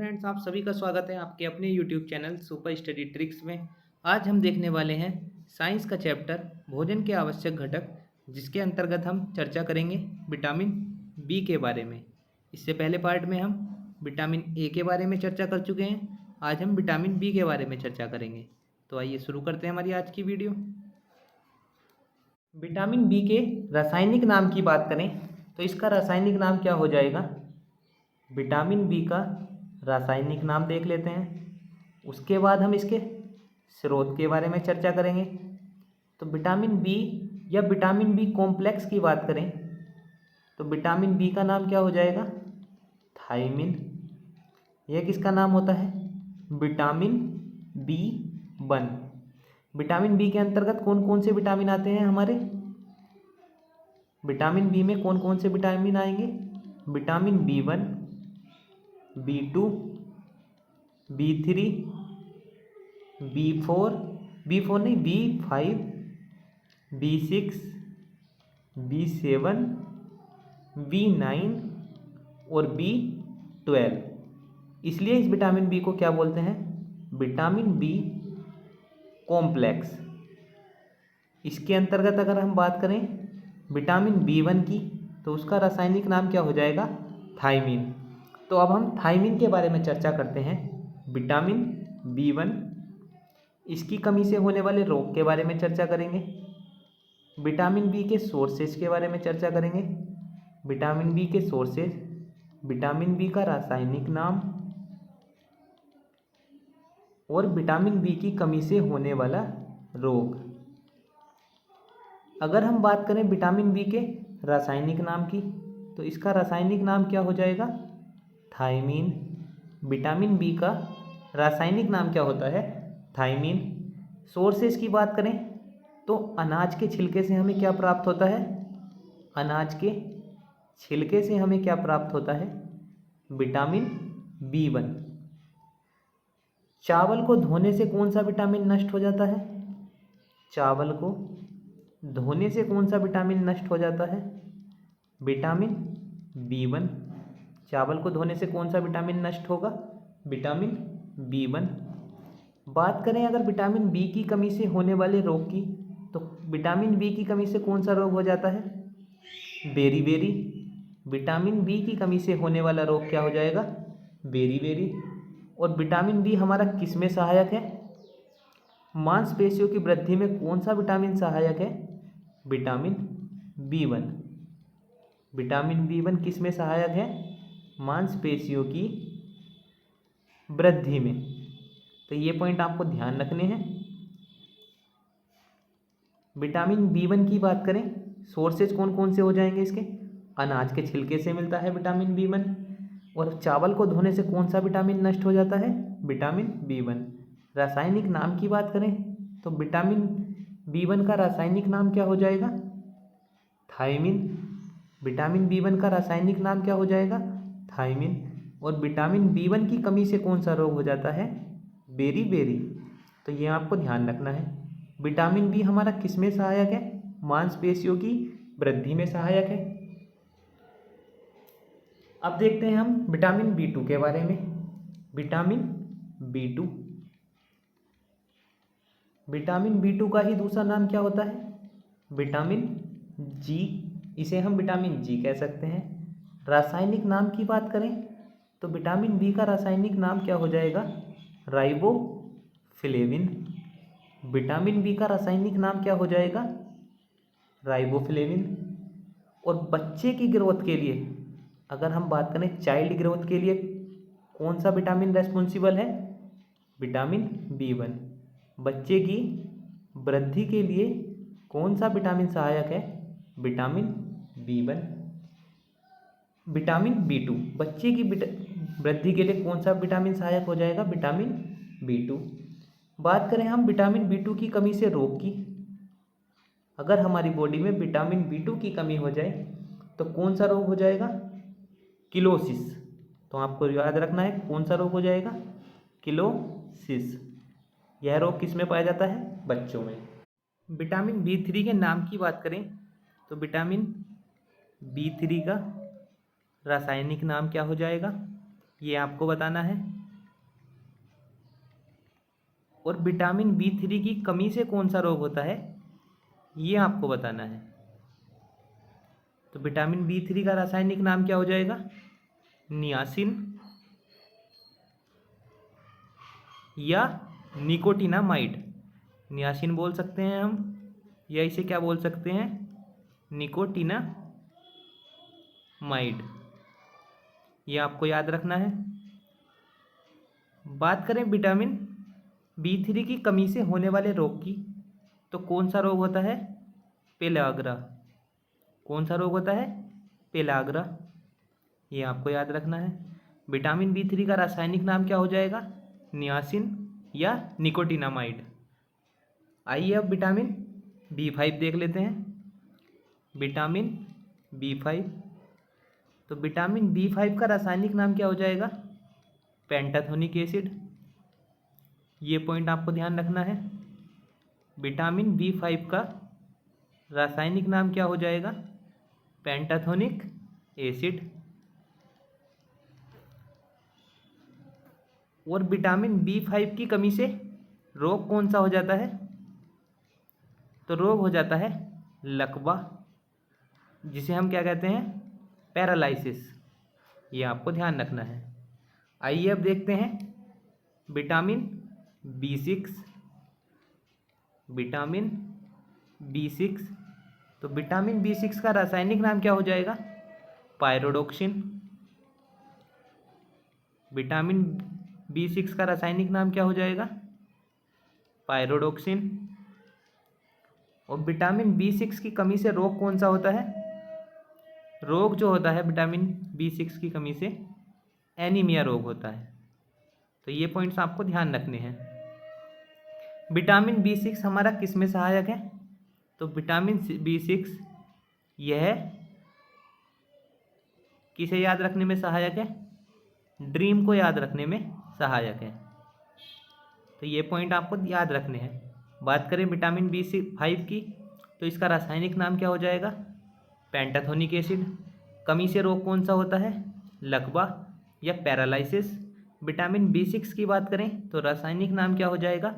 Friends, आप सभी का स्वागत है आपके अपने YouTube channel super study tricks में। आज हम देखने वाले हैं साइंस का चैप्टर भोजन के आवश्यक घटक, जिसके अंतर्गत हम चर्चा करेंगे विटामिन बी के बारे में। इससे पहले पार्ट में हम विटामिन ए के बारे में चर्चा कर चुके हैं। आज हम विटामिन बी के बारे में चर्चा करेंगे। तो आइए शुरू करते हैं हमारी आज की वीडियो। विटामिन बी के रासायनिक नाम की बात करें तो इसका रासायनिक नाम क्या हो जाएगा। विटामिन बी का रासायनिक नाम देख लेते हैं, उसके बाद हम इसके स्रोत के बारे में चर्चा करेंगे। तो विटामिन बी या विटामिन बी कॉम्प्लेक्स की बात करें तो विटामिन बी का नाम क्या हो जाएगा, थायमिन। यह किसका नाम होता है, vitamin B one. Vitamin B के अंतर्गत कौन कौन से विटामिन आते हैं हमारे, विटामिन बी में कौन कौन से विटामिन आएंगे, vitamin B one, B two, B three, B four नहीं, B five, B six, B seven, B nine और बी ट्वेल्व। इसलिए इस विटामिन बी को क्या बोलते हैं, विटामिन बी कॉम्प्लेक्स। इसके अंतर्गत अगर हम बात करें विटामिन बी वन की तो उसका रासायनिक नाम क्या हो जाएगा, थायमिन। तो अब हम थायमिन के बारे में चर्चा करते हैं। विटामिन बी वन, इसकी कमी से होने वाले रोग के बारे में चर्चा करेंगे। विटामिन बी के सोर्सेज के बारे में चर्चा करेंगे। विटामिन बी के सोर्सेज, विटामिन बी का रासायनिक नाम और विटामिन बी की कमी से होने वाला रोग। अगर हम बात करें विटामिन बी के रासायनिक नाम की तो इसका रासायनिक नाम क्या हो जाएगा, थायमीन। विटामिन बी का रासायनिक नाम क्या होता है, थायमीन। सोर्सेज की बात करें तो अनाज के छिलके से हमें क्या प्राप्त होता है, अनाज के छिलके से हमें क्या प्राप्त होता है, विटामिन बी वन। चावल को धोने से कौन सा विटामिन नष्ट हो जाता है, चावल को धोने से कौन सा विटामिन नष्ट हो जाता है, विटामिन बी वन। चावल को धोने से कौन सा विटामिन नष्ट होगा, विटामिन बी वन। बात करें अगर विटामिन बी की कमी से होने वाले रोग की तो विटामिन बी की कमी से कौन सा रोग हो जाता है, बेरी। विटामिन बी की कमी से होने वाला रोग क्या हो जाएगा, बेरी। और विटामिन बी हमारा किस में सहायक है, मांसपेशियों की वृद्धि में कौन सा विटामिन सहायक है, vitamin B one. Vitamin B one किस में सहायक है, मांसपेशियों की वृद्धि में। तो ये पॉइंट आपको ध्यान रखने हैं। विटामिन बी वन की बात करें, सोर्सेज कौन कौन से हो जाएंगे इसके, अनाज के छिलके से मिलता है विटामिन बी वन। और चावल को धोने से कौन सा विटामिन नष्ट हो जाता है, विटामिन बी वन। रासायनिक नाम की बात करें तो विटामिन बी वन का रासायनिक नाम क्या हो जाएगा, थायमिन। विटामिन बी वन का रासायनिक नाम क्या हो जाएगा, थायमिन। और विटामिन बी वन की कमी से कौन सा रोग हो जाता है, बेरी। तो ये आपको ध्यान रखना है। विटामिन बी हमारा किस में सहायक है, मांसपेशियों की वृद्धि में सहायक है। अब देखते हैं हम विटामिन बी टू के बारे में। Vitamin B two, vitamin B two का ही दूसरा नाम क्या होता है, विटामिन जी। इसे हम विटामिन जी कह सकते हैं। रासायनिक नाम की बात करें तो विटामिन बी का रासायनिक नाम क्या हो जाएगा, राइबोफ्लेविन। विटामिन बी का रासायनिक नाम क्या हो जाएगा, राइबोफ्लेविन। और बच्चे की ग्रोथ के लिए अगर हम बात करें, चाइल्ड ग्रोथ के लिए कौन सा विटामिन रेस्पॉन्सिबल है, विटामिन बी वन। बच्चे की वृद्धि के लिए कौन सा विटामिन सहायक है, vitamin B one. Vitamin B two, बच्चे की वृद्धि के लिए कौन सा विटामिन सहायक हो जाएगा, विटामिन बी टू। बात करें हम विटामिन बी टू की कमी से रोग की, अगर हमारी बॉडी में विटामिन बी टू की कमी हो जाए तो कौन सा रोग हो जाएगा, किलोसिस। तो आपको याद रखना है कौन सा रोग हो जाएगा, किलोसिस। यह रोग किस में पाया जाता है, बच्चों में। विटामिन बी थ्री के नाम की बात करें तो विटामिन बी थ्री का रासायनिक नाम क्या हो जाएगा, ये आपको बताना है। और विटामिन B3 की कमी से कौन सा रोग होता है, ये आपको बताना है। तो विटामिन B3 का रासायनिक नाम क्या हो जाएगा, नियासिन या निकोटिनामाइड। नियासिन बोल सकते हैं हम, या इसे क्या बोल सकते हैं, निकोटिनामाइड। ये आपको याद रखना है। बात करें विटामिन B3 की कमी से होने वाले रोग की, तो कौन सा रोग होता है, पेलाग्रा। कौन सा रोग होता है, पेलाग्रा। ये आपको याद रखना है। विटामिन B3 का रासायनिक नाम क्या हो जाएगा, नियासिन या निकोटिनामाइड। आइए अब विटामिन B5 देख लेते हैं। विटामिन B5, तो विटामिन B5 का रासायनिक नाम क्या हो जाएगा, पेंटाथोनिक एसिड। ये पॉइंट आपको ध्यान रखना है। विटामिन B5 का रासायनिक नाम क्या हो जाएगा, पेंटाथोनिक एसिड। और विटामिन B5 की कमी से रोग कौन सा हो जाता है, तो रोग हो जाता है लकवा, जिसे हम क्या कहते हैं, पैरालाइसिस। ये आपको ध्यान रखना है। आइए अब देखते हैं विटामिन B6। विटामिन B6, तो विटामिन B6 का रासायनिक नाम क्या हो जाएगा, पायरोडोक्सिन। विटामिन B6 का रासायनिक नाम क्या हो जाएगा, पायरोडोक्सिन। और विटामिन B6 की कमी से रोग कौन सा होता है, रोग जो होता है विटामिन B6 की कमी से, एनीमिया रोग होता है। तो ये पॉइंट्स आपको ध्यान रखने हैं। विटामिन B6 हमारा किस में सहायक है, तो विटामिन B6 यह किसे याद रखने में सहायक है, ड्रीम को याद रखने में सहायक है। तो ये पॉइंट आपको याद रखने हैं। बात करें विटामिन B5 की, तो इसका रासायनिक नाम क्या हो जाएगा, पेंटाथोनिक एसिड। कमी से रोग कौन सा होता है, लकवा या पैरालाइसिस। विटामिन B6 की बात करें तो रासायनिक नाम क्या हो जाएगा,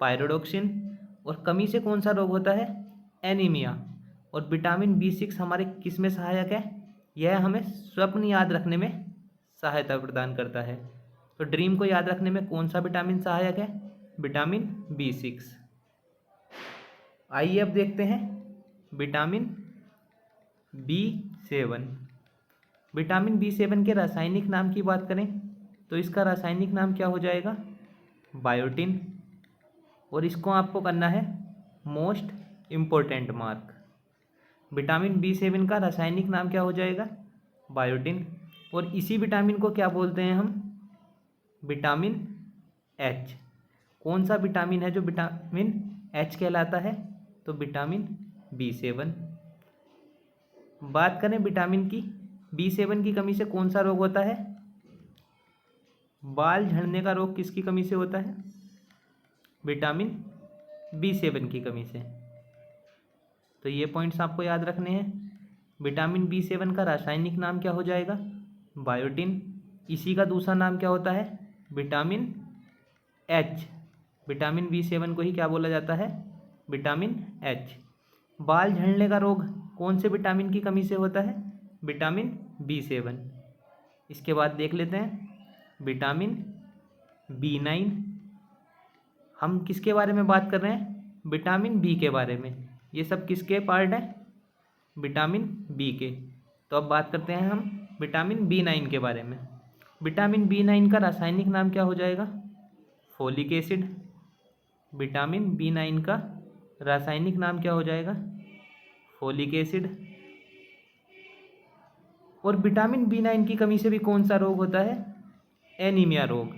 पायरोडोक्सिन। और कमी से कौन सा रोग होता है, एनीमिया। और विटामिन B6 हमारे किस में सहायक है, यह हमें स्वप्न याद रखने में सहायता प्रदान करता है। तो ड्रीम को याद रखने में कौन सा विटामिन सहायक है, विटामिन B6। आइए अब देखते हैं विटामिन B7। विटामिन B7 के रासायनिक नाम की बात करें तो इसका रासायनिक नाम क्या हो जाएगा, बायोटिन। और इसको आपको करना है most important mark. Vitamin B7 का रासायनिक नाम क्या हो जाएगा, बायोटिन। और इसी विटामिन को क्या बोलते हैं हम, विटामिन H। कौन सा विटामिन है जो विटामिन H कहलाता है, तो विटामिन B7। बात करें विटामिन की B7 की कमी से कौन सा रोग होता है, बाल झड़ने का रोग किसकी कमी से होता है, विटामिन B7 की कमी से। तो ये पॉइंट्स आपको याद रखने हैं। विटामिन B7 का रासायनिक नाम क्या हो जाएगा, बायोटिन। इसी का दूसरा नाम क्या होता है, विटामिन H। विटामिन B7 को ही क्या बोला जाता है, विटामिन H। बाल झड़ने का रोग कौन से विटामिन की कमी से होता है, विटामिन B7। इसके बाद देख लेते हैं विटामिन B9। हम किसके बारे में बात कर रहे हैं, विटामिन B के बारे में। ये सब किसके पार्ट हैं, विटामिन B के। तो अब बात करते हैं हम विटामिन B9 के बारे में। विटामिन B9 का रासायनिक नाम क्या हो जाएगा, फोलिक एसिड। विटामिन B9 का रासायनिक नाम क्या हो जाएगा, फोलिक एसिड। और विटामिन B9 की कमी से भी कौन सा रोग होता है, एनीमिया रोग।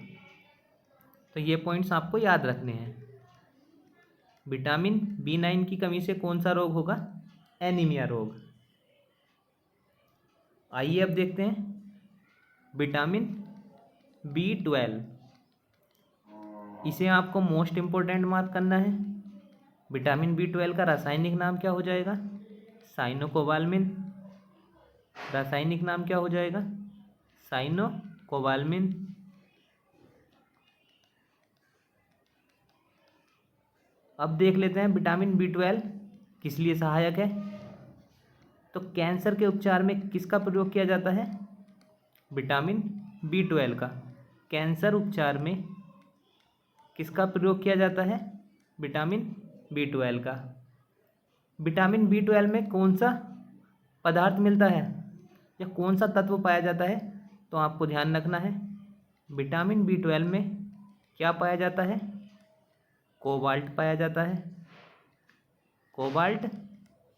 तो ये पॉइंट्स आपको याद रखने हैं। विटामिन B9 की कमी से कौन सा रोग होगा, एनीमिया रोग। आइए अब देखते हैं विटामिन B12। इसे आपको मोस्ट इम्पोर्टेंट मार्क करना है। विटामिन B12 का रासायनिक नाम क्या हो जाएगा, साइनोकोबाल्मिन। रासायनिक नाम क्या हो जाएगा, साइनो कोबालमिन। अब देख लेते हैं विटामिन B12 किस लिए सहायक है। तो कैंसर के उपचार में किसका प्रयोग किया जाता है? विटामिन B12 का। कैंसर उपचार में किसका प्रयोग किया जाता है? विटामिन B12 का। विटामिन B12 में कौन सा पदार्थ मिलता है या कौन सा तत्व पाया जाता है? तो आपको ध्यान रखना है, विटामिन B12 में क्या पाया जाता है? कोबाल्ट पाया जाता है। कोबाल्ट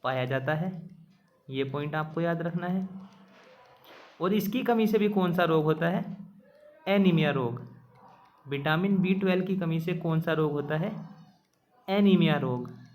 पाया जाता है, ये पॉइंट आपको याद रखना है। और इसकी कमी से भी कौन सा रोग होता है? एनीमिया रोग। विटामिन B12 की कमी से कौन सा रोग होता है? एनीमिया रोग।